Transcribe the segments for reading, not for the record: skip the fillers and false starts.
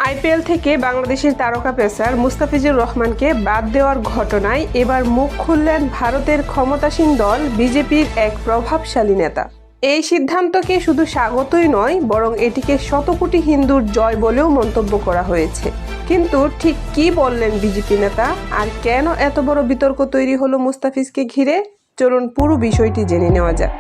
IPL থেকে বাংলাদেশের তারকা পেসার মুস্তাফিজুর রহমানকে বাদ দেওয়ার ঘটনায় এবার মুখ খুললেন ভারতের ক্ষমতাসীন দল বিজেপির এক প্রভাবশালী নেতা। এই সিদ্ধান্তকে শুধু স্বাগতই নয়, বরং এটিকে শতকোটি হিন্দুর জয় বলেও মন্তব্য করা হয়েছে। কিন্তু ঠিক কী বললেন বিজেপি নেতা, আর কেন এত বড় বিতর্ক তৈরি হলো মুস্তাফিজকে ঘিরে? চলুন পুরো বিষয়টি জেনে নেওয়া যাক।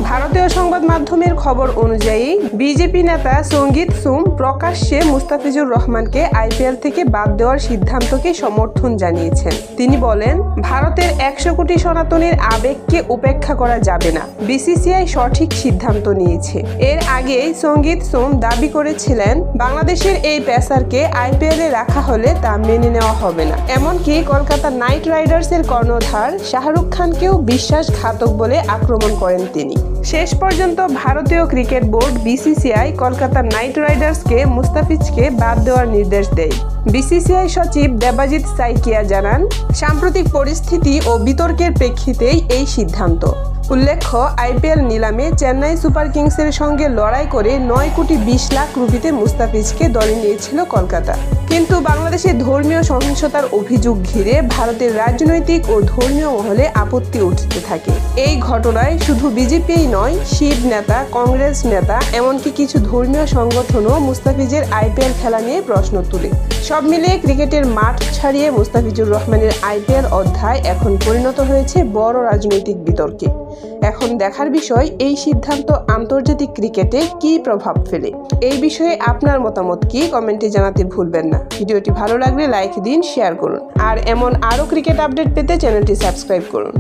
ভারতীয় সংবাদ মাধ্যমের খবর অনুযায়ী বিজেপি নেতা সঙ্গীত সোম প্রকাশ্যে মুস্তাফিজুর রহমানকে আইপিএল থেকে বাদ দেওয়ার সিদ্ধান্তকে সমর্থন জানিয়েছেন। তিনি বলেন, ভারতের 100 কোটি সনাতনীর আবেগকে উপেক্ষা করা যাবে না। বিসিসিআই সঠিক সিদ্ধান্ত নিয়েছে। এর আগেই সঙ্গীত সোম দাবি করেছিলেন, বাংলাদেশের এই পেসারকে আইপিএলে রাখা হলে তা মেনে নেওয়া হবে না। এমনকি কলকাতা নাইট রাইডার্সের কর্ণধার শাহরুখ খানকেও বিশ্বাসঘাতক বলে আক্রমণ করেন তিনি। শেষ পর্যন্ত ভারতীয় cricket board BCCI Kolkata knight রাইডার্সকে মুস্তাফিজকে বাদ দেওয়ার নির্দেশ দেয়। বিসিসিআই সচিব দেবাজিৎ সাইকিয়া জানান, সাম্প্রতিক পরিস্থিতি ও বিতর্কের প্রেক্ষিতেই এই সিদ্ধান্ত। উল্লেখ্য, আইপিএল নিলামে চেন্নাই সুপার কিংসের সঙ্গে লড়াই করে 9 কোটি 20 লাখ রুপিতে মুস্তাফিজকে দলে নিয়েছিল কলকাতা। কিন্তু বাংলাদেশে ধর্মীয় সহিংসতার অভিযোগ ঘিরে ভারতের রাজনৈতিক ও ধর্মীয় মহলে আপত্তি উঠতে থাকে। এই ঘটনায় শুধু বিজেপিই নয়, শিব নেতা, কংগ্রেস নেতা, এমনকি কিছু ধর্মীয় সংগঠনও মুস্তাফিজের আইপিএল খেলা নিয়ে প্রশ্ন তুলে। সব মিলিয়ে ক্রিকেটের মাঠ ছাড়িয়ে মুস্তাফিজুর রহমানের আইপিএল অধ্যায় এখন পরিণত হয়েছে বড় রাজনৈতিক বিতর্কে। এখন দেখার বিষয়, এই সিদ্ধান্ত আন্তর্জাতিক ক্রিকেটে কী প্রভাব ফেলে। এই বিষয়ে আপনার মতামত কি, কমেন্টে জানাতে ভুলবেন না। ভিডিওটি ভালো লাগলে লাইক দিন, শেয়ার করুন, আর এমন আরও ক্রিকেট আপডেট পেতে চ্যানেলটি সাবস্ক্রাইব করুন।